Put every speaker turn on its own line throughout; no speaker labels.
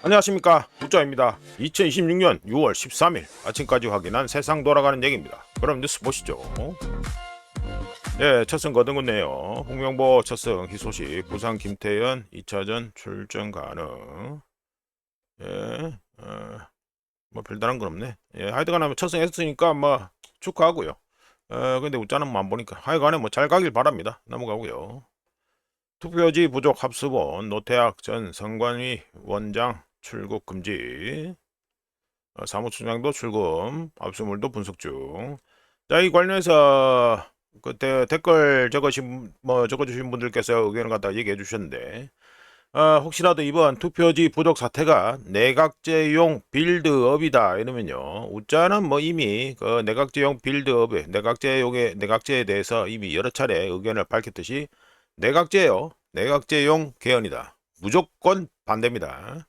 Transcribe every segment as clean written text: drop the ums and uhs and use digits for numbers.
안녕하십니까, 우짜입니다. 2026년 6월 13일 아침까지 확인한 세상 돌아가는 얘기입니다. 그럼 뉴스 보시죠. 예, 첫승 거둔군네요. 홍명보 첫승 희소식, 부산 김태현 2차전 출전 가능. 예, 뭐 별다른 건 없네. 예, 하여튼간에 첫승 했으니까 뭐 축하하고요. 근데 우짜는 뭐 안 보니까 하여간에 뭐 잘 가길 바랍니다. 넘어가고요. 투표지 부족 합수본 노태학 전 선관위 원장 출국 금지. 사무총장도 출금, 압수물도 분석 중. 자, 이 관련해서 그때 댓글 적어주신 분들께서 의견을 갖다 얘기해 주셨는데, 혹시라도 이번 투표지 부족 사태가 내각제용 빌드업이다 이러면요, 우짜는 뭐 이미 그 내각제용 빌드업에 내각제에 대해서 이미 여러 차례 의견을 밝혔듯이 내각제요, 내각제용 개헌이다, 무조건 반대입니다.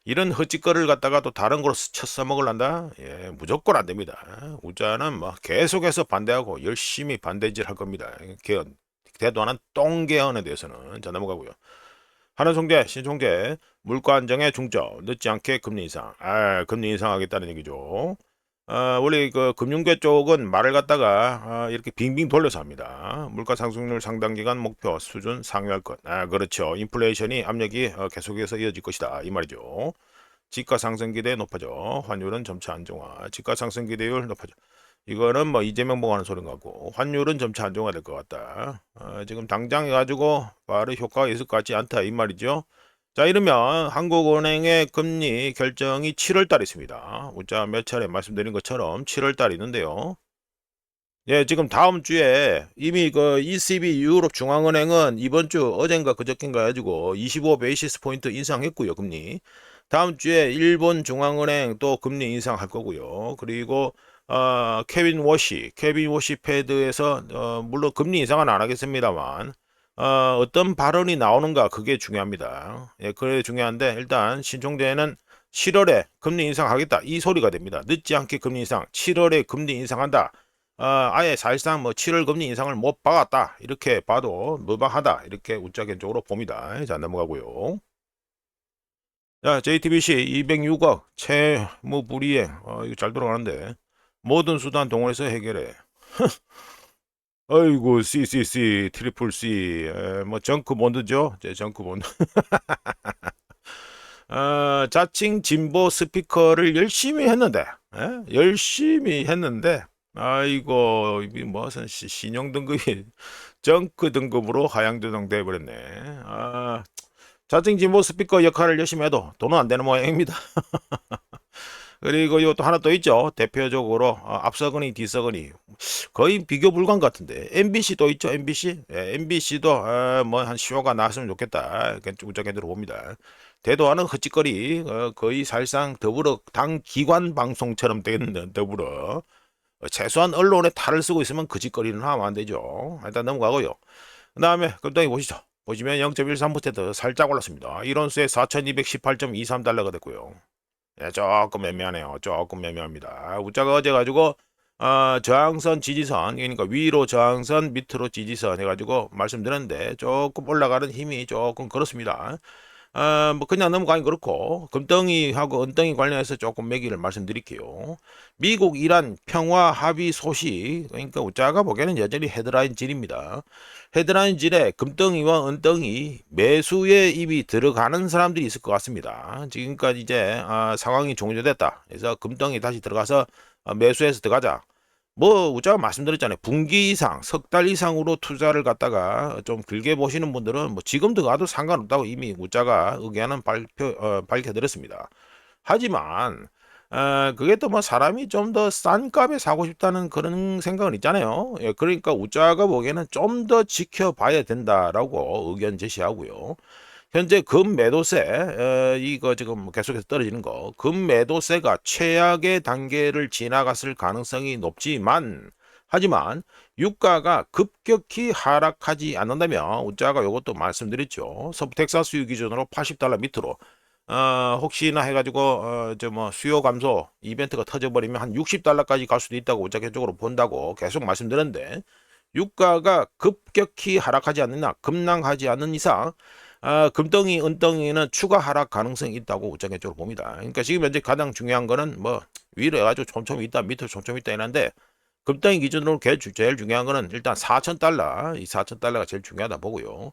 이런 헛짓거리를 갖다가 또 다른 걸로 쳐 써먹을란다? 예, 무조건 안 됩니다. 우짜는 뭐 계속해서 반대하고 열심히 반대질 할 겁니다. 개헌, 대도 않은 똥개헌에 대해서는. 자, 넘어가고요. 한은총재, 신총재, 물가 안정에 중점, 늦지 않게 금리 인상. 금리 인상하겠다는 얘기죠. 원래 그 금융계 쪽은 말을 갖다가 이렇게 빙빙 돌려서 합니다. 물가 상승률 상당 기간 목표 수준 상회할 것. 그렇죠. 인플레이션이 압력이 계속해서 이어질 것이다. 이 말이죠. 지가 상승 기대 높아져. 환율은 점차 안정화. 지가 상승 기대율 높아져. 이거는 뭐 이재명 보고 하는 소린 같고, 환율은 점차 안정화 될 것 같다. 지금 당장 해가지고 바로 효과가 있을 것 같지 않다. 이 말이죠. 자, 이러면 한국은행의 금리 결정이 7월 달에 있습니다. 우짜 몇 차례 말씀드린 것처럼 7월 달에 있는데요. 예, 지금 다음 주에 이미 그 ECB 유럽 중앙은행은 이번 주 어젠가 그저께인가 해가지고 25 베이시스 포인트 인상했고요, 금리. 다음 주에 일본 중앙은행 또 금리 인상할 거고요. 그리고 케빈 워시 패드에서 물론 금리 인상은 안 하겠습니다만 어떤 발언이 나오는가 그게 중요합니다. 예, 그게 중요한데 일단 신총재는 7월에 금리 인상하겠다 이 소리가 됩니다. 늦지 않게 금리 인상, 7월에 금리 인상한다. 아예 사실상 뭐 7월 금리 인상을 못 박았다 이렇게 봐도 무방하다 이렇게 우짜견적으로 봅니다. 자, 넘어가고요. 자, JTBC 206억 채무 불이행. 이거 잘 돌아가는데 모든 수단 동원해서 해결해. 아이고, CCC 트리플 C, 뭐 정크 본드죠. 제 정크 본드. 자칭 진보 스피커를 열심히 했는데, 열심히 했는데, 아이고, 이 무슨 신용 등급이 정크 등급으로 하향조정 돼버렸네. 자칭 진보 스피커 역할을 열심히 해도 돈은 안 되는 모양입니다. 그리고 또 하나 또 있죠. 대표적으로 앞서거니 뒤서거니 거의 비교 불가한 것 같은데 MBC 또 있죠. MBC. 예, MBC도 뭐 한 쇼가 나왔으면 좋겠다. 우짜견으로 봅니다. 대도 않은 헛짓거리 거의 사실상 더불어 당 기관 방송처럼 되는 더불어 최소한 언론에 탈을 쓰고 있으면 그 짓거리는 하면 안 되죠. 일단 넘어가고요. 그 다음에 금덩이 보시죠. 보시면 0.13% 살짝 올랐습니다. 이론수에 4218.23달러가 됐고요. 예, 조금 애매하네요. 조금 애매합니다. 우짜가 어제 가지고 저항선 지지선, 그러니까 위로 저항선 밑으로 지지선 해가지고 말씀드렸는데 조금 올라가는 힘이 조금 그렇습니다. 뭐 그냥 넘어가긴 그렇고 금덩이하고 은덩이 관련해서 조금 매기를 말씀드릴게요. 미국 이란 평화 합의 소식, 그러니까 우짜가 보기에는 여전히 헤드라인 질입니다. 헤드라인 질에 금덩이와 은덩이 매수에 입이 들어가는 사람들이 있을 것 같습니다. 지금까지 이제 상황이 종료됐다. 그래서 금덩이 다시 들어가서 매수해서 들어가자. 뭐 우짜가 말씀드렸잖아요. 분기 이상, 석 달 이상으로 투자를 갖다가 좀 길게 보시는 분들은 뭐 지금 들어가도 상관없다고 이미 우짜가 의견은 밝혀드렸습니다. 하지만 그게 또 뭐 사람이 좀 더 싼 값에 사고 싶다는 그런 생각은 있잖아요. 예, 그러니까 우짜가 보기에는 좀 더 지켜봐야 된다라고 의견 제시하고요. 현재 금 매도세 이거 지금 계속해서 떨어지는 거, 금 매도세가 최악의 단계를 지나갔을 가능성이 높지만 하지만 유가가 급격히 하락하지 않는다면 우짜가 이것도 말씀드렸죠. 서부 텍사스유 기준으로 80달러 밑으로 혹시나 해가지고 저 뭐 수요 감소 이벤트가 터져버리면 한 60달러까지 갈 수도 있다고 우짜 쪽으로 본다고 계속 말씀드렸는데 유가가 급격히 하락하지 않느냐, 급락하지 않는 이상 금덩이, 은덩이는 추가 하락 가능성이 있다고 우장계적으로 봅니다. 그러니까 지금 현재 가장 중요한 거는 뭐 위로 해가지고 촘촘히 있다, 밑으로 촘촘히 있다 이런데 금덩이 기준으로 제일 중요한 거는 일단 4,000달러, 이 4,000달러가 제일 중요하다 보고요.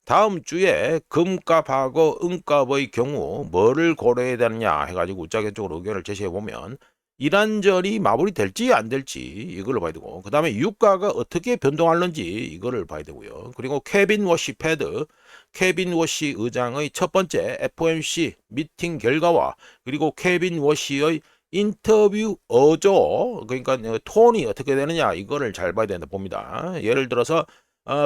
다음 주에 금값하고 은값의 경우 뭐를 고려해야 되느냐 해가지고 우짜계적으로 의견을 제시해 보면 이란전이 마무리될지 안 될지 이걸로 봐야 되고, 그 다음에 유가가 어떻게 변동하는지 이거를 봐야 되고요. 그리고 케빈 워시 패드, 케빈 워시 의장의 첫 번째 FOMC 미팅 결과와 그리고 케빈 워시의 인터뷰 어조, 그러니까 톤이 어떻게 되느냐 이거를 잘 봐야 된다 봅니다. 예를 들어서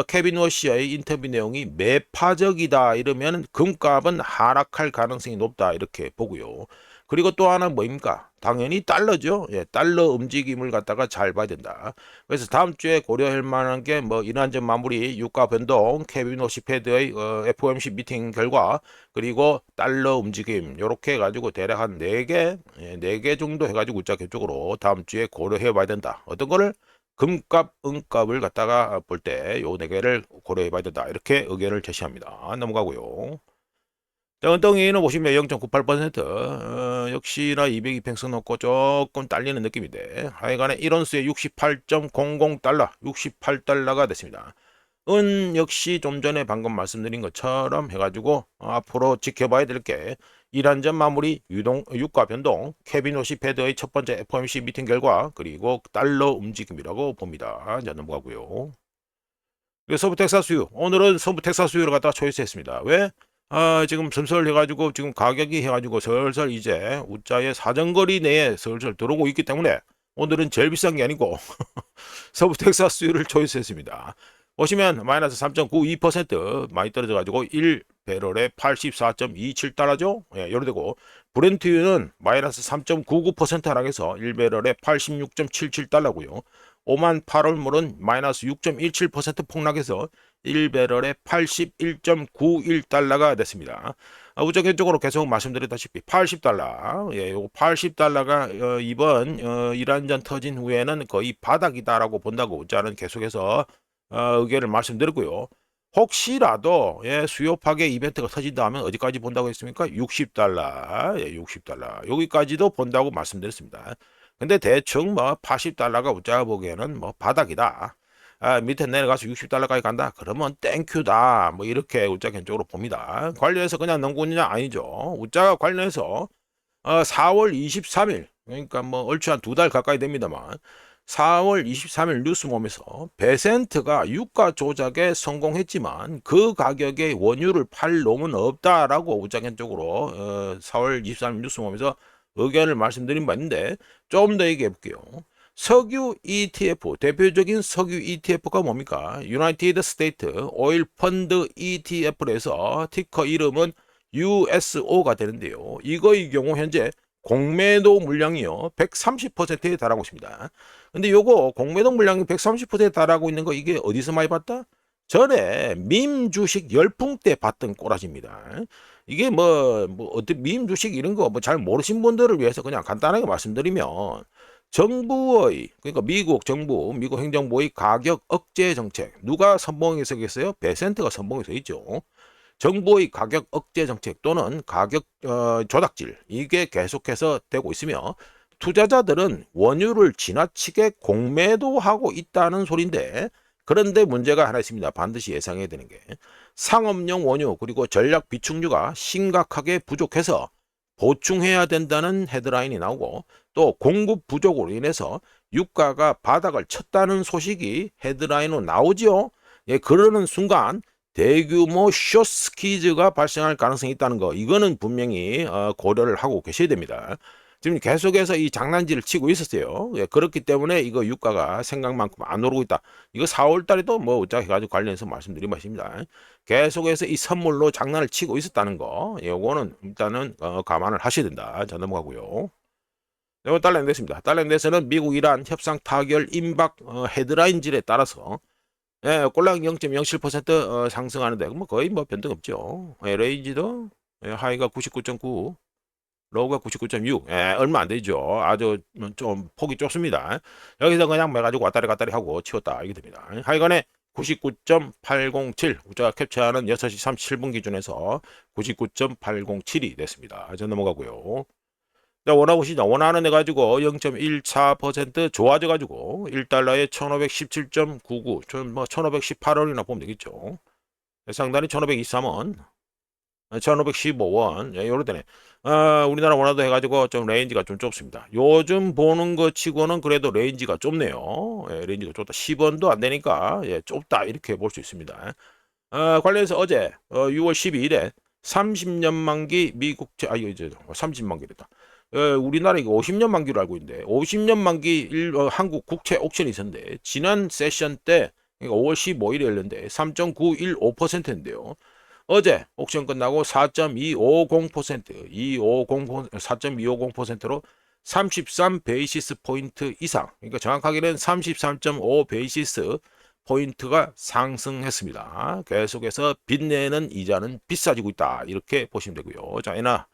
케빈 워시의 인터뷰 내용이 매파적이다 이러면 금값은 하락할 가능성이 높다 이렇게 보고요. 그리고 또 하나 뭐입니까? 당연히 달러죠. 예, 달러 움직임을 갖다가 잘 봐야 된다. 그래서 다음 주에 고려할 만한 게 뭐 이란전 마무리, 유가 변동, 케빈 워시 패드의 FOMC 미팅 결과, 그리고 달러 움직임 요렇게 해가지고 대략 한 4개, 4개 정도 해가지고 우짜 쪽으로 다음 주에 고려해 봐야 된다. 어떤 거를? 금값, 은값을 갖다가 볼 때 요 4개를 고려해 봐야 된다. 이렇게 의견을 제시합니다. 넘어가고요. 자, 은덩이는 보시면 0.98%, 역시나 200 이평선 넣고 조금 딸리는 느낌인데 하여간에 1온스에 68.00달러, 68달러가 됐습니다. 은 역시 좀 전에 방금 말씀드린 것처럼 해가지고 앞으로 지켜봐야 될 게 이란전 마무리, 유가 변동, 케빈 워시 패드의 첫 번째 FOMC 미팅 결과, 그리고 달러 움직임이라고 봅니다. 자, 넘어가고요. 서부 텍사스유, 오늘은 서부 텍사스유를 갖다가 초이스했습니다. 왜? 지금 점설 해가지고 지금 가격이 해가지고 슬슬 이제 우짜의 사정거리 내에 슬슬 들어오고 있기 때문에 오늘은 제일 비싼 게 아니고 서부 텍사스유를 초이스했습니다. 보시면 마이너스 3.92% 많이 떨어져가지고 1배럴에 84.27달러죠. 예, 요래 되고 브렌트유는 마이너스 3.99% 하락해서 1배럴에 86.77달러고요. 오만 8월물은 마이너스 6.17% 폭락해서 1배럴에 81.91달러가 됐습니다. 우적현적으로 계속 말씀드렸다시피 80달러, 예, 요거 80달러가 이번 이란전 터진 후에는 거의 바닥이다라고 본다고 저는 계속해서 의견을 말씀드렸고요. 혹시라도 수요 파괴 이벤트가 터진다 하면 어디까지 본다고 했습니까? 60달러, 60달러 여기까지도 본다고 말씀드렸습니다. 근데 대충 뭐 80달러가 우짜가 보기에는 뭐 바닥이다. 밑에 내려가서 60달러까지 간다. 그러면 땡큐다. 뭐 이렇게 우짜 견적으로 봅니다. 관련해서 그냥 넘고느냐 아니죠. 우짜가 관련해서 4월 23일, 그러니까 뭐 얼추 한 2달 가까이 됩니다만 4월 23일 뉴스몸에서 베센트가 유가 조작에 성공했지만 그 가격에 원유를 팔 놈은 없다라고 우짜견적으로 4월 23일 뉴스몸에서 의견을 말씀드린 바 있는데 좀 더 얘기해 볼게요. 석유 ETF, 대표적인 석유 ETF가 뭡니까? 유나이티드 스테이트 오일 펀드 ETF에서 티커 이름은 USO가 되는데요. 이거의 경우 현재 공매도 물량이요 130%에 달하고 있습니다. 근데 요거 공매도 물량이 130%에 달하고 있는 거 이게 어디서 많이 봤다? 전에 밈 주식 열풍 때 봤던 꼬라지입니다. 이게 어떤 밈 주식 이런 거 뭐 잘 모르신 분들을 위해서 그냥 간단하게 말씀드리면 정부의, 그러니까 미국 정부, 미국 행정부의 가격 억제 정책 누가 선봉해서 있어요? 베센트가 선봉해서 있죠. 정부의 가격 억제 정책 또는 가격 조작질 이게 계속해서 되고 있으며 투자자들은 원유를 지나치게 공매도하고 있다는 소리인데, 그런데 문제가 하나 있습니다. 반드시 예상해야 되는 게 상업용 원유 그리고 전략 비축유가 심각하게 부족해서 보충해야 된다는 헤드라인이 나오고, 또 공급 부족으로 인해서 유가가 바닥을 쳤다는 소식이 헤드라인으로 나오죠. 예, 그러는 순간 대규모 숏스퀴즈가 발생할 가능성이 있다는 거, 이거는 분명히 고려를 하고 계셔야 됩니다. 지금 계속해서 이 장난질을 치고 있었어요. 예, 그렇기 때문에 이거 유가가 생각만큼 안 오르고 있다. 이거 4월 달에도 뭐 어쩌 해가지고 관련해서 말씀드린 것입니다. 계속해서 이 선물로 장난을 치고 있었다는 거, 요거는 일단은 감안을 하셔야 된다. 자, 넘어가고요. 이거 달러 인덱스입니다. 달러 인덱스는 미국 이란 협상 타결 임박 헤드라인질에 따라서 꼴랑 0.07% 상승하는데 뭐 거의 뭐 변동 없죠. 레인지도 하이가 99.9, 로우가 99.6, 얼마 안 되죠. 아주 좀 폭이 좁습니다. 여기서 그냥 매가지고 왔다리 갔다리 하고 치웠다 이게 됩니다. 하여간에 99.807 우자가 캡처하는 6시 37분 기준에서 99.807이 됐습니다. 저 넘어가고요. 자, 원화보시죠. 원화는 해가지고 0.14% 좋아져가지고 1달러에 1517.99 뭐 1518원이나 보면 되겠죠. 상단이 1523원 1515원 요로 되네. 우리나라 원화도 해가지고 좀 레인지가 좀 좁습니다. 요즘 보는 것 치고는 그래도 레인지가 좁네요. 예, 레인지가 좁다. 10원도 안 되니까 예, 좁다 이렇게 볼 수 있습니다. 관련해서 어제 6월 12일에 30년 만기 미국채 이거 이제 30만기랬다. 우리나라 이거 50년 만기로 알고 있는데 50년 만기 한국 국채 옥션이 있었는데 지난 세션 때 그러니까 5월 15일에 열렸는데 3.915%인데요. 어제 옥션 끝나고 4.250% 4.250%로 33 베이시스 포인트 이상, 그러니까 정확하게는 33.5 베이시스 포인트가 상승했습니다. 계속해서 빚내는 이자는 비싸지고 있다. 이렇게 보시면 되고요. 자, 에나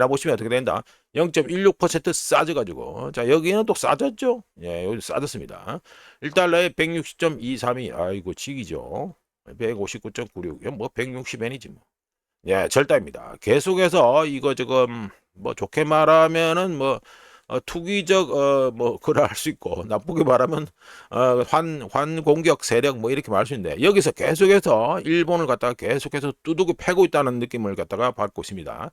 보시면 어떻게 된다. 0.16% 싸져가지고, 자, 여기는 또 싸졌죠? 예, 여기 싸졌습니다. 1달러에 160.232. 아이고, 지기죠. 159.96. 뭐 160엔이지 뭐. 예, 절단입니다. 계속해서 이거 지금 뭐 좋게 말하면은 뭐 투기적 뭐 그럴 수 있고 나쁘게 말하면 환 공격 세력 뭐 이렇게 말할 수 있는데 여기서 계속해서 일본을 갖다가 계속해서 두둑이 패고 있다는 느낌을 갖다가 받고 있습니다.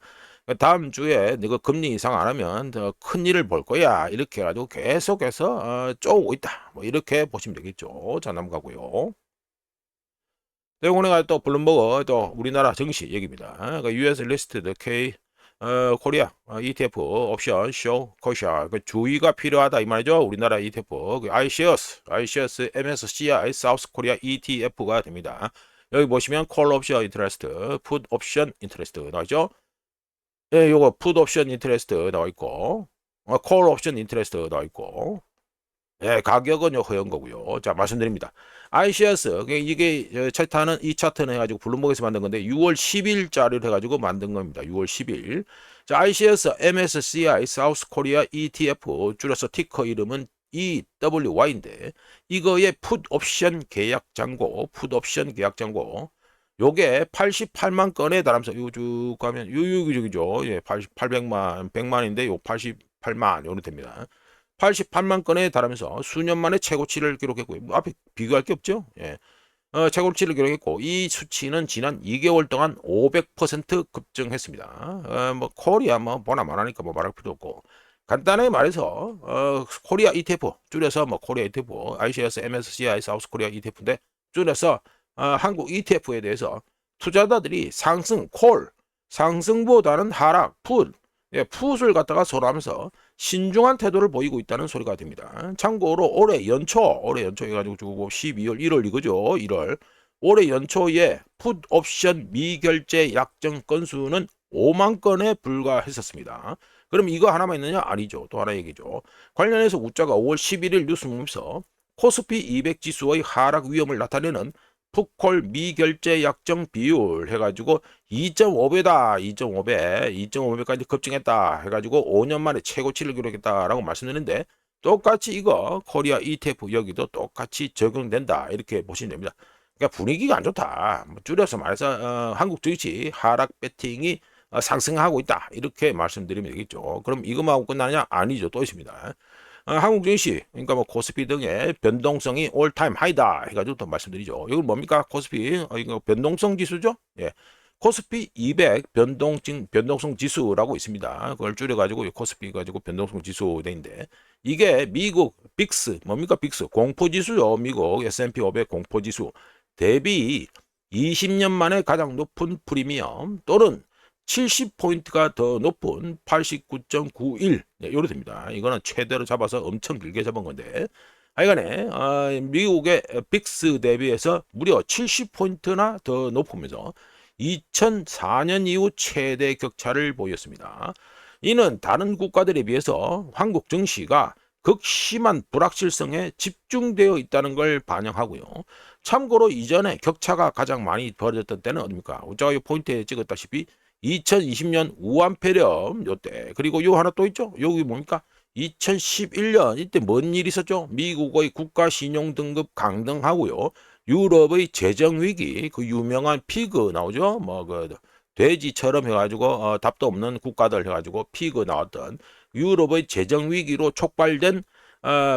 다음 주에 너가 금리 인상 안 하면 더 큰 일을 볼 거야 이렇게 해가지고 계속해서 쪼고 있다 뭐 이렇게 보시면 되겠죠. 자, 넘어가고요. 네, 오늘 또 블룸버그 또 우리나라 증시 얘기입니다. 그 US 리스트드 K 코리아 ETF 옵션 쇼 코샤 그 주의가 필요하다 이 말이죠. 우리나라 ETF 그 iShares MSCI 사우스 코리아 ETF가 됩니다. 여기 보시면 콜 옵션 인터레스트, 풋 옵션 인터레스트 나와있죠. 예, 요거 풋 옵션 인터레스트 나와 있고, 콜 옵션 인터레스트 나와 있고, 예, 가격은 요 허연 거고요. 자, 말씀드립니다. iShares 이게 차트는 이 차트는 해가지고 블룸버그에서 만든 건데 6월 10일짜리를 해가지고 만든 겁니다. 6월 10일. 자, iShares MSCI 사우스 코리아 ETF 줄여서 티커 이름은 EWY인데 이거의 풋 옵션 계약 잔고, 요게 88만 건에 달하면서 요쭉 가면 요기죠. 예, 800만 100만인데 요 88만 요로 됩니다. 88만 건에 달하면서 수년 만에 최고치를 기록했고요. 뭐 앞에 비교할 게 없죠. 예. 최고치를 기록했고 이 수치는 지난 2개월 동안 500% 급증했습니다. 뭐 코리아 뭐 보나 말하니까 뭐 말할 필요 없고 간단하게 말해서 코리아 ETF 줄여서 뭐 코리아 ETF, iShares MSCI 사우스 코리아 ETF인데 줄여서 한국 ETF에 대해서 투자자들이 상승 콜, 상승보다는 하락 풋, 예, 풋을 갖다가 소라하면서 신중한 태도를 보이고 있다는 소리가 됩니다. 참고로 올해 연초 해가지고 주고 12월 1월 이거죠. 1월 올해 연초에 풋 옵션 미결제 약정 건수는 5만 건에 불과했었습니다. 그럼 이거 하나만 있느냐? 아니죠. 또 하나 얘기죠. 관련해서 우자가 5월 11일 뉴스룸에서 코스피 200 지수의 하락 위험을 나타내는 풋콜 미결제 약정 비율 해가지고 2.5배다. 2.5배까지 급증했다 해가지고 5년 만에 최고치를 기록했다라고 말씀드렸는데 똑같이 이거 코리아 ETF 여기도 똑같이 적용된다 이렇게 보시면 됩니다. 그러니까 분위기가 안 좋다. 뭐 줄여서 말해서 한국 증시 하락 배팅이 상승하고 있다 이렇게 말씀드리면 되겠죠. 그럼 이것만 하고 끝나느냐? 아니죠. 또 있습니다. 한국 증시, 그러니까 뭐 코스피 등의 변동성이 올타임 하이다 해가지고 또 말씀드리죠. 이건 뭡니까? 코스피, 이거 변동성 지수죠? 예. 코스피 200 변동성 지수라고 있습니다. 그걸 줄여가지고 코스피 가지고 변동성 지수 되는데 이게 미국 빅스, 뭡니까? 빅스 공포지수요. 미국 S&P 500 공포지수 대비 20년 만에 가장 높은 프리미엄 또는 70포인트가 더 높은 89.91 네, 요로 됩니다. 이거는 최대로 잡아서 엄청 길게 잡은 건데 하여간에 미국의 빅스 대비해서 무려 70포인트나 더 높으면서 2004년 이후 최대 격차를 보였습니다. 이는 다른 국가들에 비해서 한국 증시가 극심한 불확실성에 집중되어 있다는 걸 반영하고요. 참고로 이전에 격차가 가장 많이 벌어졌던 때는 어딥니까? 제가 이 포인트에 찍었다시피 2020년 우한폐렴 요때 그리고 요 하나 또 있죠. 여기 뭡니까? 2011년 이때 뭔 일이 있었죠? 미국의 국가 신용 등급 강등하고요. 유럽의 재정 위기, 그 유명한 피그 나오죠. 뭐 그 돼지처럼 해가지고 답도 없는 국가들 해가지고 피그 나왔던 유럽의 재정 위기로 촉발된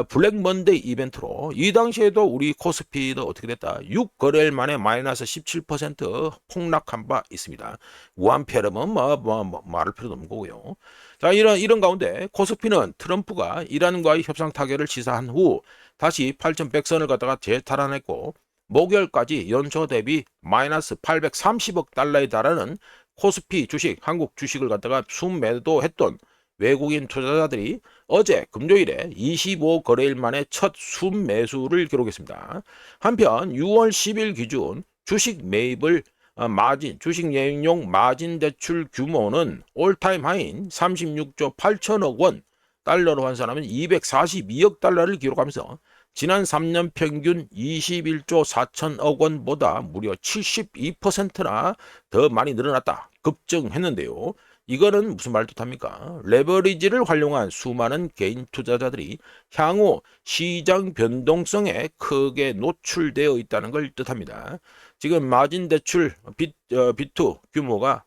블랙 먼데이 이벤트로 이 당시에도 우리 코스피도 어떻게 됐다. 6거래일 만에 마이너스 17% 폭락한 바 있습니다. 우한폐렴은 말할 필요도 없는 거고요. 자, 이런 가운데 코스피는 트럼프가 이란과의 협상 타결을 시사한 후 다시 8,100선을 갖다가 재탈환했고 목요일까지 연초 대비 마이너스 830억 달러에 달하는 코스피 주식, 한국 주식을 갖다가 순매도했던 외국인 투자자들이 어제 금요일에 25거래일 만에 첫 순매수를 기록했습니다. 한편 6월 10일 기준 주식 매입을 주식 예용 마진 대출 규모는 올타임 하인 36조 8천억 원, 달러로 환산하면 242억 달러를 기록하면서 지난 3년 평균 21조 4천억 원보다 무려 72%나 더 많이 늘어났다. 급증했는데요. 이거는 무슨 말 뜻합니까? 레버리지를 활용한 수많은 개인 투자자들이 향후 시장 변동성에 크게 노출되어 있다는 걸 뜻합니다. 지금 마진 대출 B2 규모가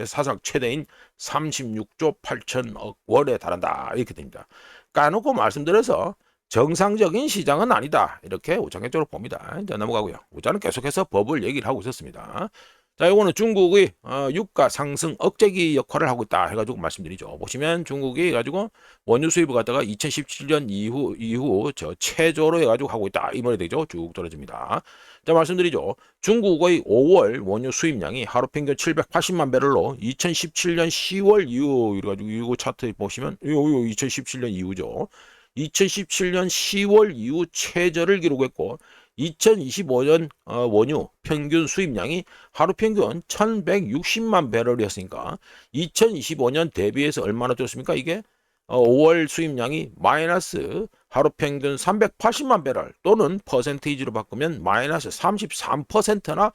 사상 최대인 36조 8천억 원에 달한다. 이렇게 됩니다. 까놓고 말씀드려서 정상적인 시장은 아니다. 이렇게 우장객적으로 봅니다. 이제 넘어가고요. 우자는 계속해서 버블 얘기를 하고 있었습니다. 자, 이거는 중국의 유가 상승 억제기 역할을 하고 있다 해가지고 말씀드리죠. 보시면 중국이 해가지고 원유 수입을 갖다가 2017년 이후 저 최저로 해가지고 하고 있다 이 말이 되죠. 쭉 떨어집니다. 자, 말씀드리죠. 중국의 5월 원유 수입량이 하루 평균 780만 배럴로 2017년 10월 이후 이래가지고 이거 차트 보시면 요 2017년 이후죠. 2017년 10월 이후 최저를 기록했고 2025년 원유 평균 수입량이 하루 평균 1160만 배럴이었으니까 2025년 대비해서 얼마나 줬습니까? 이게 5월 수입량이 마이너스 하루 평균 380만 배럴 또는 퍼센테이지로 바꾸면 마이너스 33%나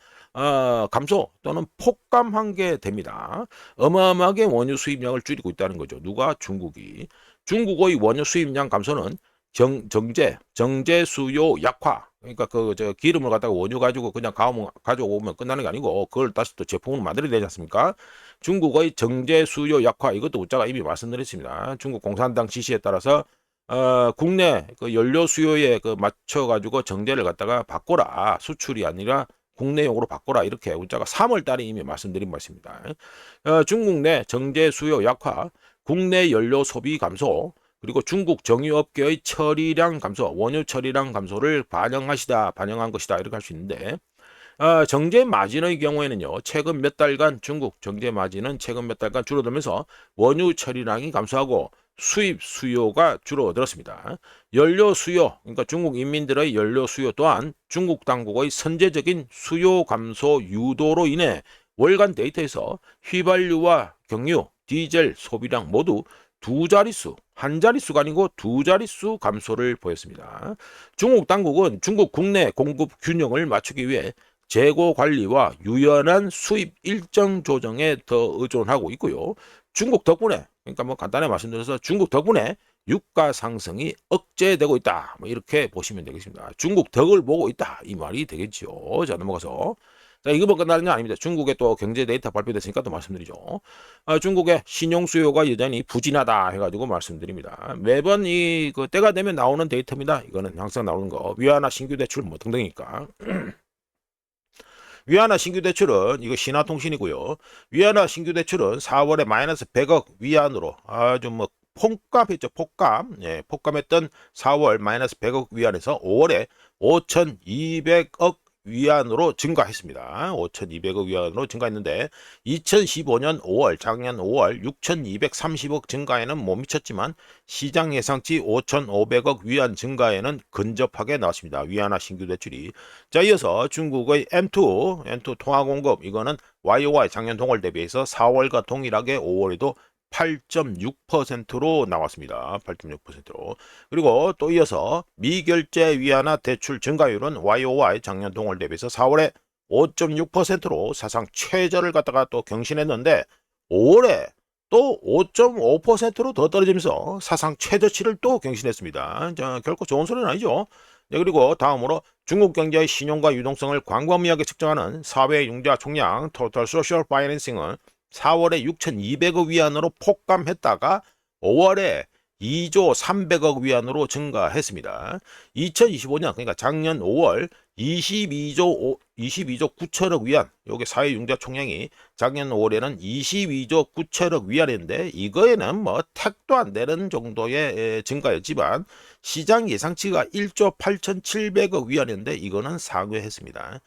감소 또는 폭감한 게 됩니다. 어마어마하게 원유 수입량을 줄이고 있다는 거죠. 누가? 중국이. 중국의 원유 수입량 감소는 정제 수요 약화. 그러니까 기름을 갖다가 원유 가지고 그냥 가져오면 끝나는 게 아니고 그걸 다시 또 제품으로 만들어야 되지 않습니까? 중국의 정제 수요 약화 이것도 우자가 이미 말씀드렸습니다. 중국 공산당 지시에 따라서 국내 그 연료 수요에 맞춰 가지고 정제를 갖다가 바꿔라. 수출이 아니라 국내용으로 바꿔라 이렇게 우자가 3월 달에 이미 말씀드린 바입니다. 중국 내 정제 수요 약화, 국내 연료 소비 감소, 그리고 중국 정유업계의 처리량 감소, 원유 처리량 감소를 반영한 것이다 이렇게 할 수 있는데 정제 마진의 경우에는요. 최근 몇 달간 중국 정제 마진은 최근 몇 달간 줄어들면서 원유 처리량이 감소하고 수입 수요가 줄어들었습니다. 연료 수요, 그러니까 중국 인민들의 연료 수요 또한 중국 당국의 선제적인 수요 감소 유도로 인해 월간 데이터에서 휘발유와 경유, 디젤 소비량 모두 한 자릿수가 아니고 두 자릿수 감소를 보였습니다. 중국 당국은 중국 국내 공급 균형을 맞추기 위해 재고 관리와 유연한 수입 일정 조정에 더 의존하고 있고요. 중국 덕분에, 그러니까 뭐 간단히 말씀드려서 중국 덕분에 유가 상승이 억제되고 있다. 뭐 이렇게 보시면 되겠습니다. 중국 덕을 보고 있다. 이 말이 되겠죠. 자, 넘어가서. 자, 이거만 끝나는 게 아닙니다. 중국의 또 경제 데이터 발표됐으니까 또 말씀드리죠. 중국의 신용 수요가 여전히 부진하다 해가지고 말씀드립니다. 매번 때가 되면 나오는 데이터입니다. 이거는 항상 나오는 거. 위안화 신규 대출 뭐 등등이니까. 위안화 신규 대출은 이거 신화통신이고요. 위안화 신규 대출은 4월에 마이너스 100억 위안으로 아주 뭐 폭감했죠. 폭감. 예, 폭감했던 4월 마이너스 100억 위안에서 5월에 5,200억 위안으로 증가했습니다. 5,200억 위안으로 증가했는데 2015년 5월, 작년 5월 6,230억 증가에는 못 미쳤지만 시장 예상치 5,500억 위안 증가에는 근접하게 나왔습니다. 위안화 신규 대출이. 자, 이어서 중국의 M2 통화 공급 이거는 YOY 작년 동월 대비해서 4월과 동일하게 5월에도 8.6%로 나왔습니다. 8.6%로. 그리고 또 이어서 미결제 위안화 대출 증가율은 YOY 작년 동월 대비해서 4월에 5.6%로 사상 최저를 갖다가 또 경신했는데 5월에 또 5.5%로 더 떨어지면서 사상 최저치를 또 경신했습니다. 자, 결코 좋은 소리는 아니죠. 그리고 다음으로 중국 경제의 신용과 유동성을 광범위하게 측정하는 사회융자 총량 Total Social Financing은 4월에 6,200억 위안으로 폭감했다가 5월에 2조 300억 위안으로 증가했습니다. 2025년 그러니까 작년 5월 22조 9천억 위안, 요게 사회융자 총량이 작년 5월에는 22조 9천억 위안인데 이거에는 뭐 택도 안 되는 정도의 증가였지만 시장 예상치가 1조 8,700억 위안인데 이거는 상회했습니다.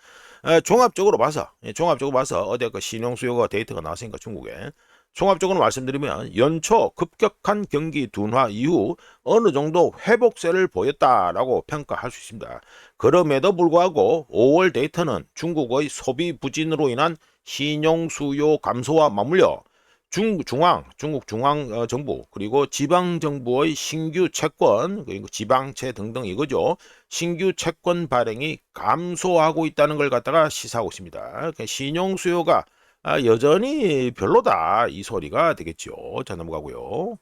종합적으로 봐서 어제 그 신용 수요가 데이터가 나왔으니까 중국에 종합적으로 말씀드리면 연초 급격한 경기 둔화 이후 어느 정도 회복세를 보였다라고 평가할 수 있습니다. 그럼에도 불구하고 5월 데이터는 중국의 소비 부진으로 인한 신용 수요 감소와 맞물려 중국 중앙 정부 그리고 지방 정부의 신규 채권 그리고 지방채 등등 이거죠. 신규 채권 발행이 감소하고 있다는 걸 갖다가 시사하고 있습니다. 그러니까 신용 수요가 여전히 별로다 이 소리가 되겠죠. 자 넘어가고요.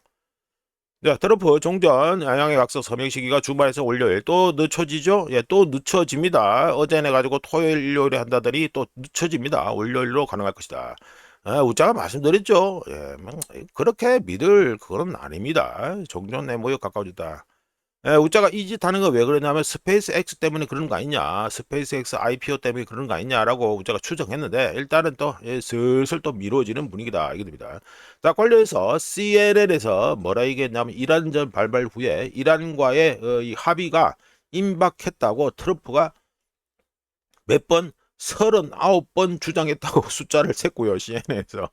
네, 트럼프 종전 양양의 각서 서명 시기가 주말에서 월요일 또 늦춰지죠. 예, 또 늦춰집니다. 어제내 가지고 토요일 일요일에 한다더니 또 늦춰집니다. 월요일로 가능할 것이다. 우짜가 말씀드렸죠. 예, 그렇게 믿을 그건 아닙니다. 종전 내모에 가까워졌다. 우짜가 이 짓 하는 거 왜 그러냐면 스페이스 X 때문에 그런 거 아니냐, 스페이스 X IPO 때문에 그런 거 아니냐라고 우짜가 추정했는데 일단은 또 슬슬 또 미뤄지는 분위기다 이게 됩니다. 자, 관련해서 CNN에서 뭐라 얘기했냐면 이란전 발발 후에 이란과의 이 합의가 임박했다고 트럼프가 몇 번 39번 주장했다고 숫자를 셌고요. CNN에서.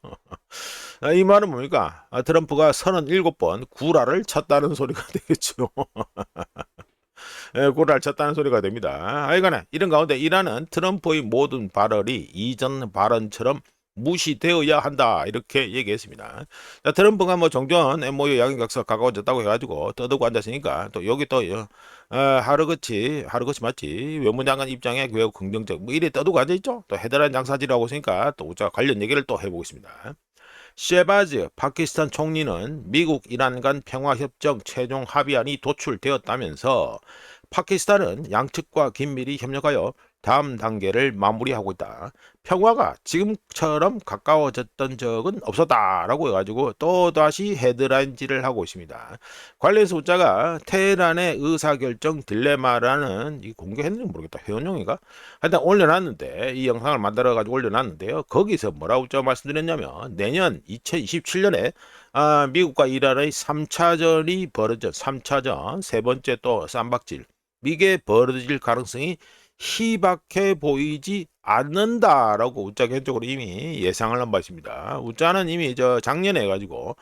이 말은 뭡니까? 트럼프가 37번 구라를 쳤다는 소리가 되겠죠. 구라를 쳤다는 소리가 됩니다. 하여간에 이런 가운데 이란은 트럼프의 모든 발언이 이전 발언처럼 무시되어야 한다 이렇게 얘기했습니다. 자, 트럼프가 뭐 종전 MOU 양형각서 가까워졌다고 해가지고 떠들고 앉았으니까 또 여기 또 하루같이 맞지 외무장관 입장에 매우 긍정적 뭐 이래 떠들고 앉아있죠. 또 헤드라인 장사지라고 했으니까 또 우리가 관련 얘기를 또 해보겠습니다. 셰바즈 파키스탄 총리는 미국 이란 간 평화협정 최종 합의안이 도출되었다면서 파키스탄은 양측과 긴밀히 협력하여 다음 단계를 마무리하고 있다. 평화가 지금처럼 가까워졌던 적은 없었다라고 해가지고 또다시 헤드라인질을 하고 있습니다. 관련해서 우짜가 테헤란의 의사결정 딜레마라는 이 공개했는지 모르겠다. 회원용인가? 하여튼 올려놨는데 이 영상을 만들어가지고 올려놨는데요. 거기서 뭐라고 우짜가 말씀드렸냐면 내년 2027년에 미국과 이란의 3차전이 벌어져 3차전 세 번째 또 쌈박질 이게 벌어질 가능성이 희박해 보이지 않는다라고 우짜 개인적으로 이미 예상을 한 바 있습니다. 우짜는 이미 작년에 해가지고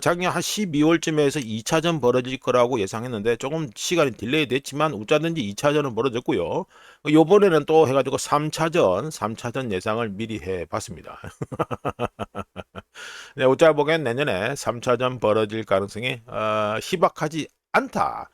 작년 한 12월쯤에서 2차전 벌어질 거라고 예상했는데 조금 시간이 딜레이 됐지만 우짜든지 2차전은 벌어졌고요. 요번에는 또 해가지고 3차전 예상을 미리 해봤습니다. 네, 우짜 보기엔 내년에 3차전 벌어질 가능성이 희박하지 않다.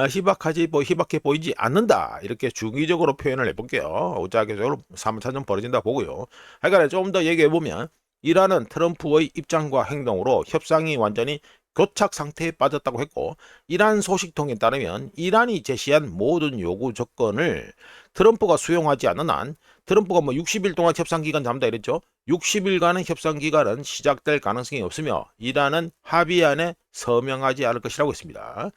희박해 보이지 않는다. 이렇게 중의적으로 표현을 해볼게요. 우짜계적으로 3차전 벌어진다 보고요. 하여간에 좀 더 얘기해보면 이란은 트럼프의 입장과 행동으로 협상이 완전히 교착 상태에 빠졌다고 했고 이란 소식통에 따르면 이란이 제시한 모든 요구 조건을 트럼프가 수용하지 않는 한 트럼프가 뭐 60일 동안 협상 기간 잡는다 이랬죠. 60일간의 협상 기간은 시작될 가능성이 없으며 이란은 합의안에 서명하지 않을 것이라고 했습니다.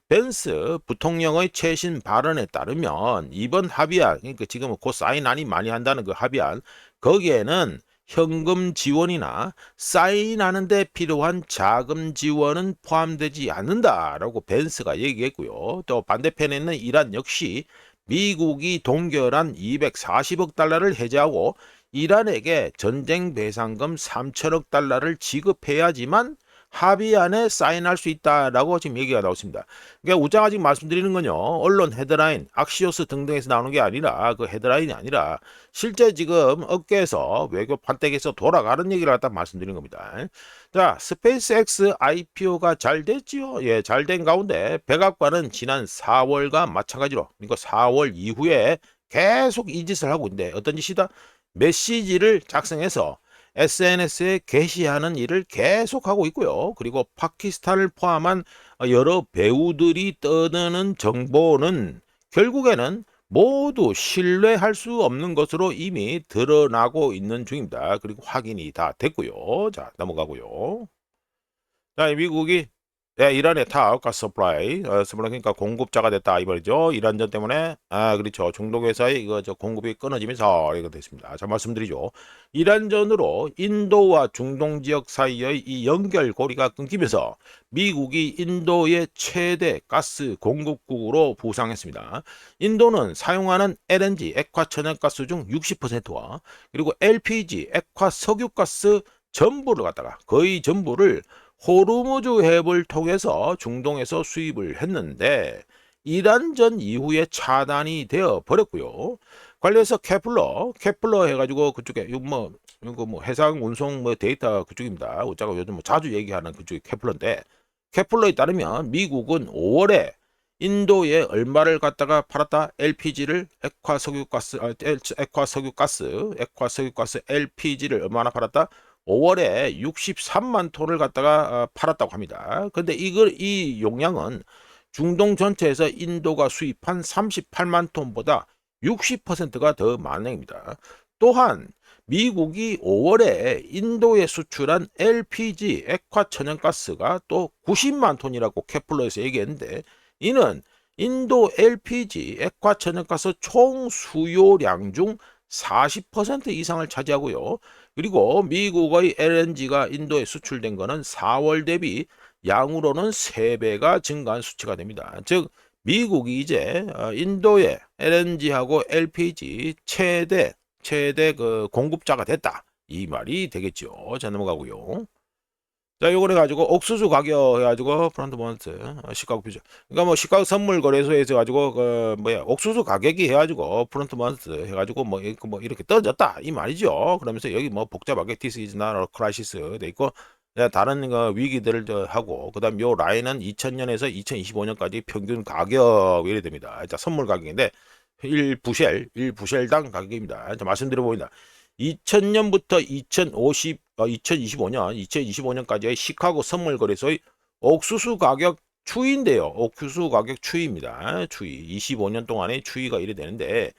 벤스 부통령의 최신 발언에 따르면 이번 합의안, 그러니까 지금 곧 사인안이 많이 한다는 그 합의안, 거기에는 현금 지원이나 사인하는 데 필요한 자금 지원은 포함되지 않는다라고 벤스가 얘기했고요. 또 반대편에는 이란 역시 미국이 동결한 240억 달러를 해제하고 이란에게 전쟁 배상금 3천억 달러를 지급해야지만 합의안에 사인할 수 있다라고 지금 얘기가 나왔습니다. 그러니까 우짜가 지금 말씀드리는 건요. 언론 헤드라인, 악시오스 등등에서 나오는 게 아니라 그 헤드라인이 아니라 실제 지금 업계에서 외교 판때기에서 돌아가는 얘기를 갖다 말씀드리는 겁니다. 자, 스페이스X IPO가 잘 됐지요. 예, 잘 된 가운데 백악관은 지난 4월과 마찬가지로 그러니까 4월 이후에 계속 이 짓을 하고 있는데 어떤 짓이다? 메시지를 작성해서 SNS에 게시하는 일을 계속하고 있고요. 그리고 파키스탄을 포함한 여러 배우들이 떠드는 정보는 결국에는 모두 신뢰할 수 없는 것으로 이미 드러나고 있는 중입니다. 그리고 확인이 다 됐고요. 자, 넘어가고요. 자, 미국이 이란의 탑 가스 서플라이, 그러니까 공급자가 됐다 이 말이죠. 이란전 때문에 그렇죠. 중동에서의 이거 공급이 끊어지면서 이거 됐습니다. 자, 말씀드리죠. 이란전으로 인도와 중동 지역 사이의 이 연결고리가 끊기면서 미국이 인도의 최대 가스 공급국으로 부상했습니다. 인도는 사용하는 LNG 액화천연가스 중 60%와 그리고 LPG 액화 석유가스 전부를 갖다가 거의 전부를 호르무즈 해협을 통해서 중동에서 수입을 했는데 이란전 이후에 차단이 되어 버렸고요. 관련해서 케플러 해가지고 그쪽에 이거 뭐 해상 운송 뭐 데이터 그쪽입니다. 제가 요즘 자주 얘기하는 그쪽이 케플러인데 케플러에 따르면 미국은 5월에 인도에 얼마를 갖다가 팔았다? LPG를 액화석유가스 LPG를 얼마나 팔았다? 5월에 63만 톤을 갖다가 팔았다고 합니다. 근데 이 용량은 중동 전체에서 인도가 수입한 38만 톤보다 60%가 더 많은 겁니다. 또한 미국이 5월에 인도에 수출한 LPG 액화천연가스가 또 90만 톤이라고 케플러에서 얘기했는데 이는 인도 LPG 액화천연가스 총 수요량 중 40% 이상을 차지하고요. 그리고 미국의 LNG가 인도에 수출된 것은 4월 대비 양으로는 3배가 증가한 수치가 됩니다. 즉 미국이 이제 인도의 LNG하고 LPG 최대 그 공급자가 됐다. 이 말이 되겠죠. 자, 넘어가고요. 자, 요걸 해가지고 옥수수 가격 해가지고 프론트 먼트 시카고 퓨처. 그러니까 뭐 시카고 선물 거래소에서 해가지고 옥수수 가격이 해가지고 프론트 먼트 해가지고 뭐 이렇게 떨어졌다 이 말이죠. 그러면서 여기 뭐 복잡하게 this is not a crisis 돼 있고 다른 위기들을 하고 그다음 요 라인은 2000년에서 2025년까지 평균 가격 이래 됩니다. 자, 선물 가격인데 1부셸당 가격입니다. 자, 말씀드려 보인다. 2000년부터 2025년까지의 시카고 선물거래소의 옥수수 가격 추이인데요. 옥수수 가격 추이입니다. 추이. 25년 동안의 추이가 이래 되는데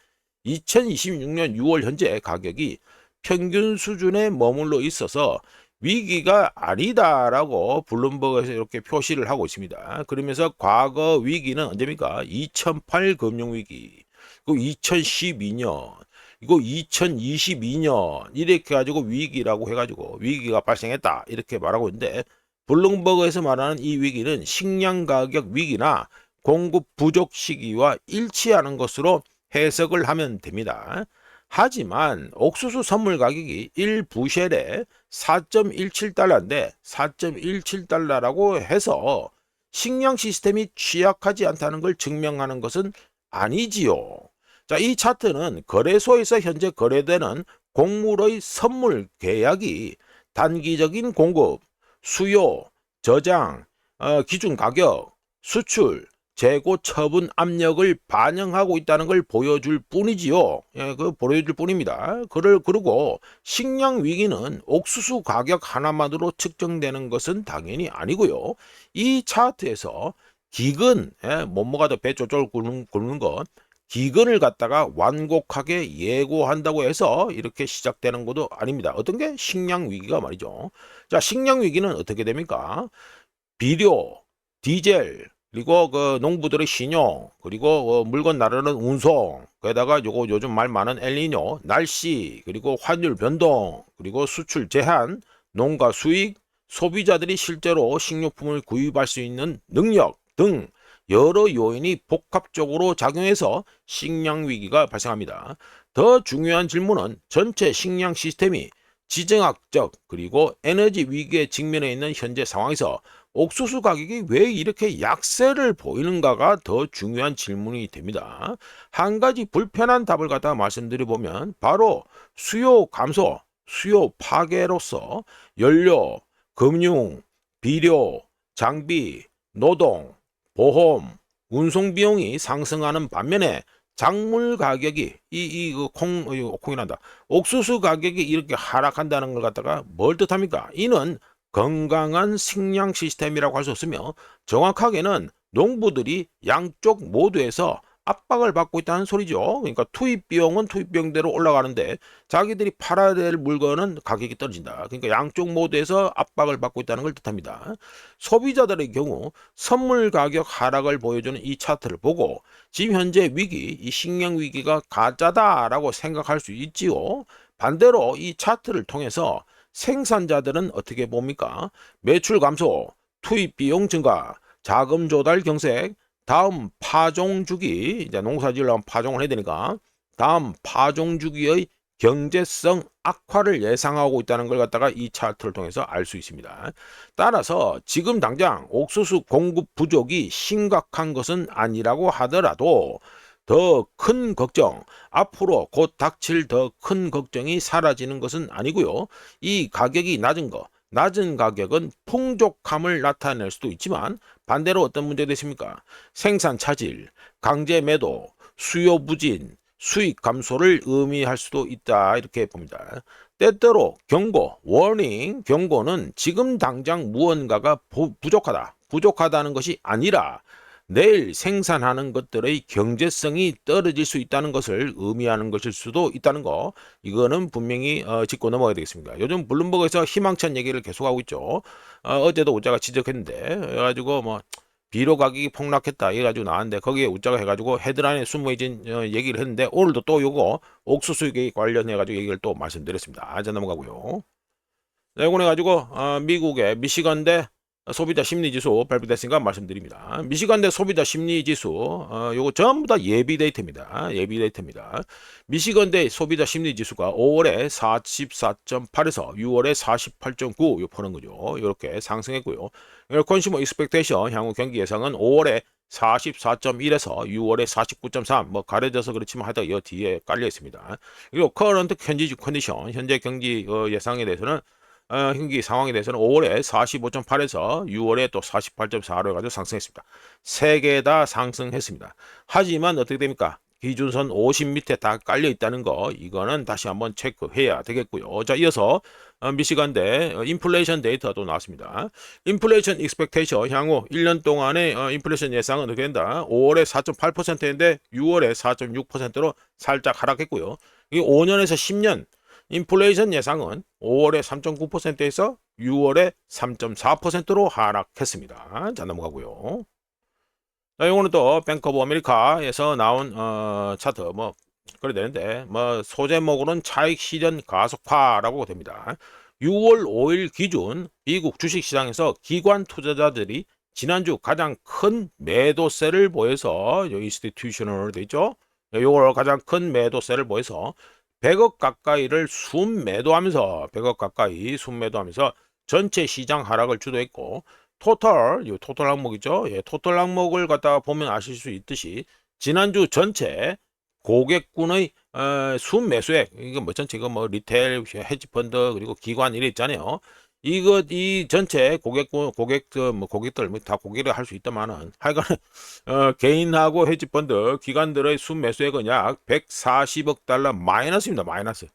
2026년 6월 현재 가격이 평균 수준에 머물러 있어서 위기가 아니다라고 블룸버그에서 이렇게 표시를 하고 있습니다. 그러면서 과거 위기는 언제입니까? 2008 금융위기, 그리고 2012년, 이거 2022년 이렇게 가지고 위기라고 해가지고 위기가 발생했다 이렇게 말하고 있는데 블룸버그에서 말하는 이 위기는 식량 가격 위기나 공급 부족 시기와 일치하는 것으로 해석을 하면 됩니다. 하지만 옥수수 선물 가격이 1부셸에 4.17달러인데 4.17달러라고 해서 식량 시스템이 취약하지 않다는 걸 증명하는 것은 아니지요. 자, 이 차트는 거래소에서 현재 거래되는 곡물의 선물 계약이 단기적인 공급, 수요, 저장, 기준 가격, 수출, 재고 처분 압력을 반영하고 있다는 걸 보여줄 뿐이지요. 보여줄 뿐입니다. 그리고 식량 위기는 옥수수 가격 하나만으로 측정되는 것은 당연히 아니고요. 이 차트에서 기근, 뭐뭐가 더 배 쫄쫄 굴는 것, 기근을 갖다가 완곡하게 예고한다고 해서 이렇게 시작되는 것도 아닙니다. 어떤 게? 식량 위기가 말이죠. 자, 식량 위기는 어떻게 됩니까? 비료, 디젤, 그리고 그 농부들의 신용, 그리고 물건 나르는 운송, 게다가 요즘 말 많은 엘니뇨, 날씨, 그리고 환율 변동, 그리고 수출 제한, 농가 수익, 소비자들이 실제로 식료품을 구입할 수 있는 능력 등 여러 요인이 복합적으로 작용해서 식량 위기가 발생합니다. 더 중요한 질문은 전체 식량 시스템이 지정학적 그리고 에너지 위기에 직면해 있는 현재 상황에서 옥수수 가격이 왜 이렇게 약세를 보이는가가 더 중요한 질문이 됩니다. 한 가지 불편한 답을 갖다 말씀드려보면 바로 수요 감소, 수요 파괴로서 연료, 금융, 비료, 장비, 노동, 보험, 운송 비용이 상승하는 반면에 작물 가격이 콩이란다. 옥수수 가격이 이렇게 하락한다는 걸 갖다가 뭘 뜻합니까? 이는 건강한 식량 시스템이라고 할 수 없으며 정확하게는 농부들이 양쪽 모두에서 압박을 받고 있다는 소리죠. 그러니까 투입 비용은 투입 비용대로 올라가는데 자기들이 팔아야 될 물건은 가격이 떨어진다. 그러니까 양쪽 모두에서 압박을 받고 있다는 걸 뜻합니다. 소비자들의 경우 선물 가격 하락을 보여주는 이 차트를 보고 지금 현재 위기, 이 식량 위기가 가짜다라고 생각할 수 있지요. 반대로 이 차트를 통해서 생산자들은 어떻게 봅니까? 매출 감소, 투입 비용 증가, 자금 조달 경색, 다음 파종 주기, 이제 농사 지으려면 파종을 해야 되니까 다음 파종 주기의 경제성 악화를 예상하고 있다는 걸 갖다가 이 차트를 통해서 알 수 있습니다. 따라서 지금 당장 옥수수 공급 부족이 심각한 것은 아니라고 하더라도 더 큰 걱정, 앞으로 곧 닥칠 더 큰 걱정이 사라지는 것은 아니고요. 이 가격이 낮은 가격은 풍족함을 나타낼 수도 있지만 반대로 어떤 문제가 있습니까? 생산 차질, 강제 매도, 수요 부진, 수익 감소를 의미할 수도 있다 이렇게 봅니다. 때때로 경고, 워닝, 경고는 지금 당장 무언가가 부족하다는 것이 아니라 내일 생산하는 것들의 경제성이 떨어질 수 있다는 것을 의미하는 것일 수도 있다는 거, 이거는 분명히 짚고 넘어가야 되겠습니다. 요즘 블룸버그에서 희망찬 얘기를 계속하고 있죠. 어제도 우자가 지적했는데 해가지고 뭐 비료 가격이 폭락했다 해가지고 나왔는데 거기에 우자가 해가지고 헤드라인에 숨어있는 얘기를 했는데 오늘도 또 요거 옥수수 관련해가지고 얘기를 또 말씀드렸습니다. 자, 넘어가고요. 네, 이거 해가지고 미국의 미시건대 소비자 심리지수 발표됐으니까 말씀드립니다. 미시간대 소비자 심리지수 요거 전부 다 예비 데이터입니다. 예비 데이터입니다. 미시간대 소비자 심리지수가 5월에 44.8에서 6월에 48.9 요 보는 거죠. 이렇게 상승했고요. 컨슈머 익스펙테이션 향후 경기 예상은 5월에 44.1에서 6월에 49.3 뭐 가려져서 그렇지만 하여튼 이 뒤에 깔려 있습니다. 그리고 커런트 현지 컨디션 현재 경기 예상에 대해서는 경기 상황에 대해서는 5월에 45.8에서 6월에 또 48.4로 해가지고 상승했습니다. 세 개 다 상승했습니다. 하지만 어떻게 됩니까? 기준선 50 밑에 다 깔려 있다는 거, 이거는 다시 한번 체크해야 되겠고요. 자, 이어서 미시간대 인플레이션 데이터도 나왔습니다. 인플레이션 익스펙테이션 향후 1년 동안의 인플레이션 예상은 어떻게 된다? 5월에 4.8%인데 6월에 4.6%로 살짝 하락했고요. 이 5년에서 10년 인플레이션 예상은 5월에 3.9%에서 6월에 3.4%로 하락했습니다. 자, 넘어가고요. 자, 이거는 또 뱅크 오브 아메리카에서 나온 차트 뭐 그래 되는데 뭐 소제목으로는 차익 실현 가속화라고 됩니다. 6월 5일 기준 미국 주식시장에서 기관 투자자들이 지난주 가장 큰 매도세를 보여서 인스티튜셔널로 돼 있죠. 이걸 가장 큰 매도세를 보여서 100억 가까이를 순매도하면서 전체 시장 하락을 주도했고 토탈 항목이죠. 예, 토탈 항목을 갖다가 보면 아실 수 있듯이 지난주 전체 고객군의 순매수액, 이거 뭐 전체 이거 뭐 리테일, 헤지펀드 그리고 기관 이래 있잖아요. 이 전체 고객들 뭐 다 고객을 할 수 있다마는 하여간 개인하고 헤지펀드 기관들의 순매수액은 약 140억 달러 마이너스입니다. 마이너스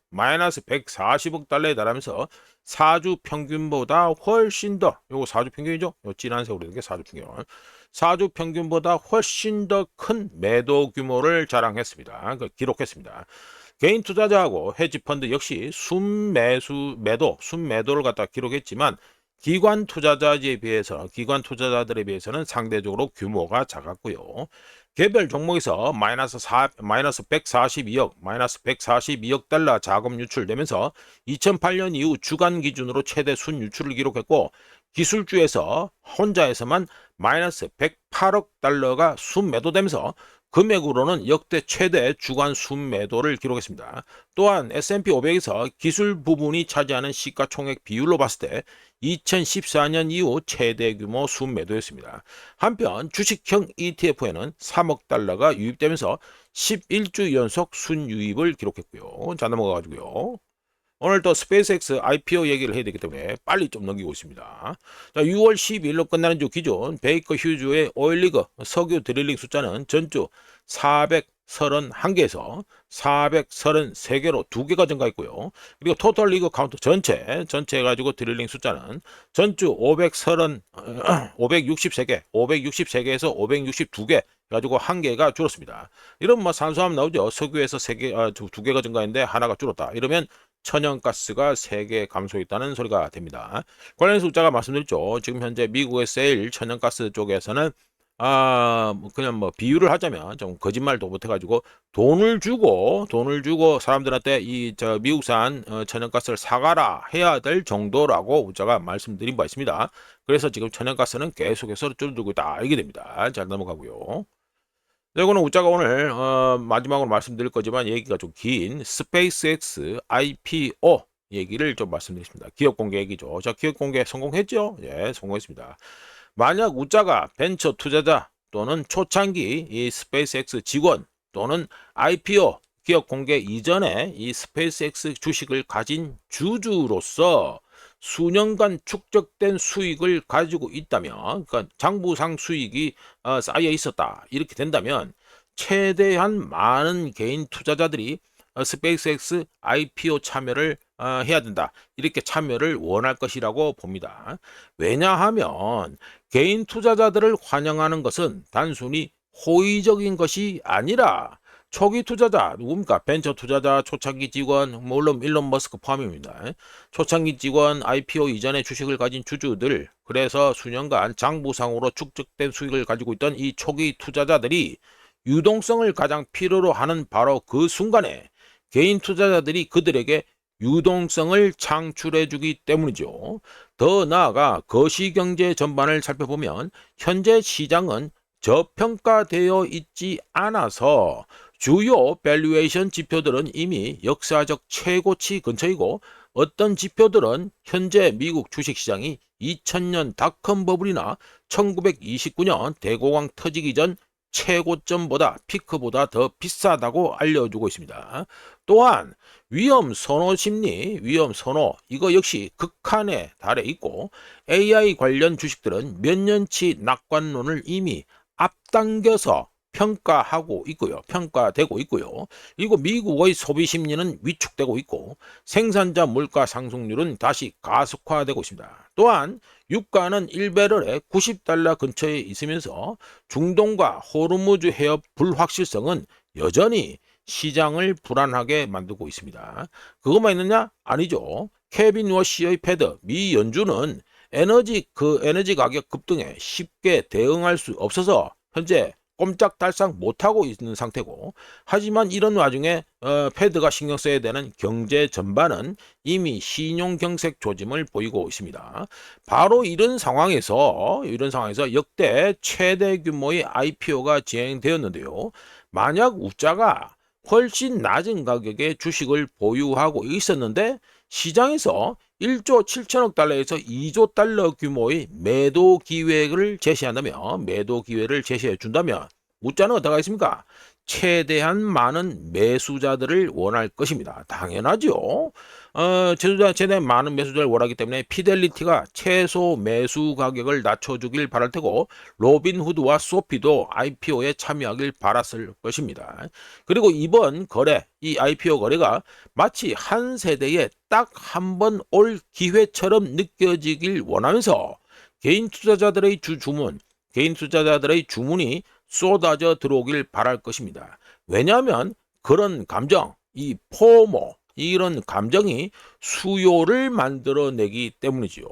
140억 달러에 달하면서 4주 평균보다 훨씬 더, 요거 4주 평균이죠? 요 진한 색으로 이렇게 4주 평균. 4주 평균보다 훨씬 더 큰 매도 규모를 자랑했습니다. 기록했습니다. 개인 투자자하고 헤지펀드 역시 순매도를 갖다 기록했지만 기관 투자자들에 비해서는 상대적으로 규모가 작았고요. 개별 종목에서 마이너스 142억 달러 자금 유출되면서 2008년 이후 주간 기준으로 최대 순유출을 기록했고 기술주에서 혼자에서만 마이너스 108억 달러가 순매도되면서 금액으로는 역대 최대 주간 순매도를 기록했습니다. 또한 S&P 500에서 기술 부분이 차지하는 시가총액 비율로 봤을 때 2014년 이후 최대 규모 순매도였습니다. 한편 주식형 ETF에는 3억 달러가 유입되면서 11주 연속 순유입을 기록했고요. 자, 넘어가가지고요. 오늘 또 스페이스X IPO 얘기를 해야 되기 때문에 빨리 좀 넘기고 있습니다. 자, 6월 12일로 끝나는 주 기준 베이커 휴즈의 오일리그 석유 드릴링 숫자는 전주 431개에서 433개로 2개가 증가했고요. 그리고 토탈 리그 카운트 전체 해가지고 드릴링 숫자는 전주 563개, 562개에서 562개 가지고 1개가 줄었습니다. 이런 산수하면 나오죠. 석유에서 2개가 증가했는데 하나가 줄었다. 이러면 천연가스가 3개 감소했다는 소리가 됩니다. 관련 숫자가 말씀드렸죠. 지금 현재 미국의 세일 천연가스 쪽에서는 그냥 비유를 하자면 좀 거짓말도 못해가지고 돈을 주고 사람들한테 미국산 천연가스를 사가라 해야 될 정도라고 제가 말씀드린 바 있습니다. 그래서 지금 천연가스는 계속해서 줄어들고 있다. 이게 됩니다. 잘 넘어가고요. 이거는 우짜가 오늘 마지막으로 말씀드릴 거지만 얘기가 좀 긴 스페이스X IPO 얘기를 좀 말씀드리겠습니다. 기업 공개 얘기죠. 자, 기업 공개 성공했죠? 예, 성공했습니다. 만약 우짜가 벤처 투자자 또는 초창기 이 스페이스X 직원 또는 IPO 기업 공개 이전에 이 스페이스X 주식을 가진 주주로서 수년간 축적된 수익을 가지고 있다면, 그러니까 장부상 수익이 쌓여 있었다. 이렇게 된다면 최대한 많은 개인 투자자들이 스페이스X IPO 참여를 해야 된다. 이렇게 참여를 원할 것이라고 봅니다. 왜냐하면 개인 투자자들을 환영하는 것은 단순히 호의적인 것이 아니라 초기 투자자 누굽니까? 벤처 투자자, 초창기 직원, 물론 일론 머스크 포함입니다. 초창기 직원, IPO 이전에 주식을 가진 주주들, 그래서 수년간 장부상으로 축적된 수익을 가지고 있던 이 초기 투자자들이 유동성을 가장 필요로 하는 바로 그 순간에 개인 투자자들이 그들에게 유동성을 창출해 주기 때문이죠. 더 나아가 거시경제 전반을 살펴보면 현재 시장은 저평가되어 있지 않아서 주요 밸류에이션 지표들은 이미 역사적 최고치 근처이고 어떤 지표들은 현재 미국 주식시장이 2000년 닷컴 버블이나 1929년 대공황 터지기 전 최고점보다 피크보다 더 비싸다고 알려주고 있습니다. 또한 위험 선호 심리, 위험 선호 이거 역시 극한에 달해 있고 AI 관련 주식들은 몇 년치 낙관론을 이미 앞당겨서 평가되고 있고요. 그리고 미국의 소비 심리는 위축되고 있고 생산자 물가 상승률은 다시 가속화되고 있습니다. 또한 유가는 1배럴에 $90 근처에 있으면서 중동과 호르무즈 해협 불확실성은 여전히 시장을 불안하게 만들고 있습니다. 그것만 있느냐? 아니죠. 케빈 워시의 패드 미 연준은 에너지 가격 급등에 쉽게 대응할 수 없어서 현재 꼼짝달싹 못하고 있는 상태고, 하지만 이런 와중에 패드가 신경 써야 되는 경제 전반은 이미 신용경색 조짐을 보이고 있습니다. 바로 이런 상황에서 역대 최대 규모의 IPO가 진행되었는데요. 만약 우짜가 훨씬 낮은 가격에 주식을 보유하고 있었는데 시장에서 1조 7천억 달러에서 2조 달러 규모의 매도 기회를 제시해 준다면 우짜는 어떻게 하겠습니까? 최대한 많은 매수자들을 원할 것입니다. 당연하죠. 최대한 많은 매수자를 원하기 때문에 피델리티가 최소 매수 가격을 낮춰주길 바랄 테고 로빈후드와 소피도 IPO에 참여하길 바랐을 것입니다. 그리고 이번 거래, 이 IPO 거래가 마치 한 세대에 딱 한 번 올 기회처럼 느껴지길 원하면서 개인 투자자들의 주문이 쏟아져 들어오길 바랄 것입니다. 왜냐하면 그런 감정, 이 포모, 이런 감정이 수요를 만들어내기 때문이죠.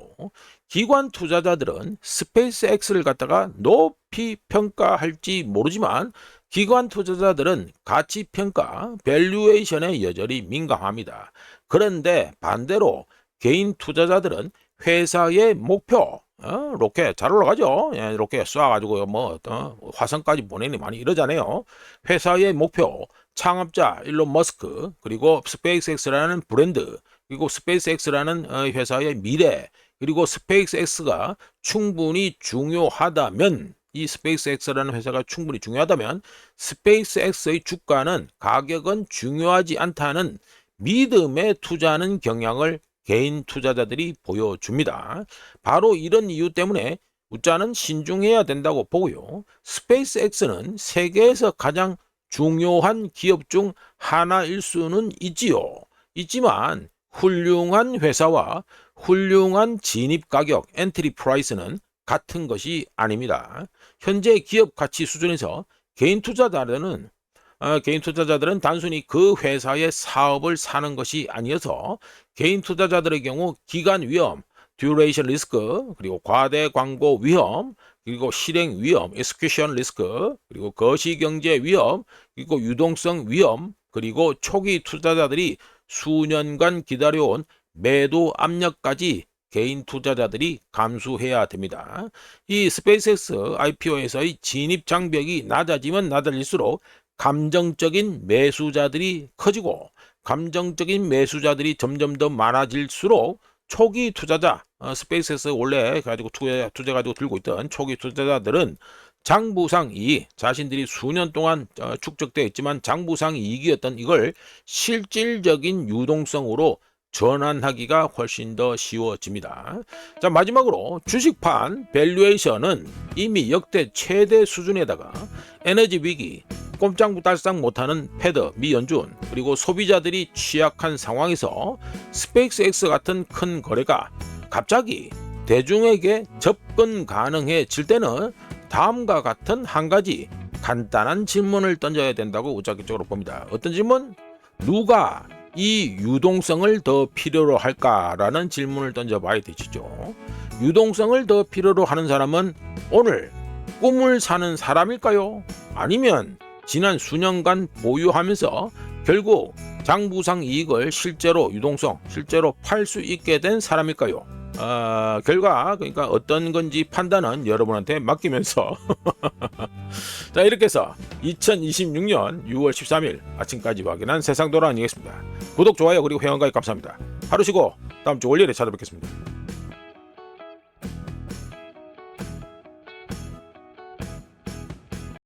기관 투자자들은 스페이스X를 갖다가 높이 평가할지 모르지만 기관 투자자들은 가치평가, 밸류에이션에 여전히 민감합니다. 그런데 반대로 개인 투자자들은 회사의 목표, 로켓 잘 올라가죠. 예, 로켓 쏴가지고 화성까지 보내니 많이 이러잖아요. 회사의 목표, 창업자 일론 머스크, 그리고 스페이스X라는 브랜드, 그리고 스페이스X라는 회사의 미래, 그리고 스페이스X가 충분히 중요하다면, 이 스페이스X라는 회사가 충분히 중요하다면 스페이스X의 주가는 가격은 중요하지 않다는 믿음에 투자하는 경향을 개인 투자자들이 보여줍니다. 바로 이런 이유 때문에 우짜는 신중해야 된다고 보고요. 스페이스X는 세계에서 가장 중요한 기업 중 하나일 수는 있지만 훌륭한 회사와 훌륭한 진입 가격 엔트리 프라이스는 같은 것이 아닙니다. 현재 기업 가치 수준에서 개인 투자자들은 단순히 그 회사의 사업을 사는 것이 아니어서 개인 투자자들의 경우 기간 위험, 듀레이션 리스크, 그리고 과대 광고 위험, 그리고 실행 위험, execution 리스크, 그리고 거시경제 위험, 그리고 유동성 위험, 그리고 초기 투자자들이 수년간 기다려온 매도 압력까지 개인 투자자들이 감수해야 됩니다. 이 스페이스X IPO에서의 진입 장벽이 낮아지면 낮아질수록 감정적인 매수자들이 커지고 감정적인 매수자들이 점점 더 많아질수록 초기 투자자, 스페이스X 원래 가지고 투자 가지고 들고 있던 초기 투자자들은 장부상 이익, 자신들이 수년 동안 축적되어 있지만 장부상 이익이었던 이걸 실질적인 유동성으로 전환하기가 훨씬 더 쉬워집니다. 자, 마지막으로 주식판 밸류에이션은 이미 역대 최대 수준에다가 에너지 위기, 꼼짝달싹 못하는 패드, 미연준, 그리고 소비자들이 취약한 상황에서 스페이스X 같은 큰 거래가 갑자기 대중에게 접근 가능해질 때는 다음과 같은 한 가지 간단한 질문을 던져야 된다고 우자기적으로 봅니다. 어떤 질문? 누가 이 유동성을 더 필요로 할까라는 질문을 던져봐야 되죠. 유동성을 더 필요로 하는 사람은 오늘 꿈을 사는 사람일까요? 아니면 지난 수년간 보유하면서 결국 장부상 이익을 실제로 실제로 팔 수 있게 된 사람일까요? 결과 그러니까 어떤 건지 판단은 여러분한테 맡기면서 자, 이렇게 해서 2026년 6월 13일 아침까지 확인한 세상 돌아다니겠습니다. 구독, 좋아요, 그리고 회원가입 감사합니다. 하루 쉬고 다음 주 월요일에 찾아뵙겠습니다.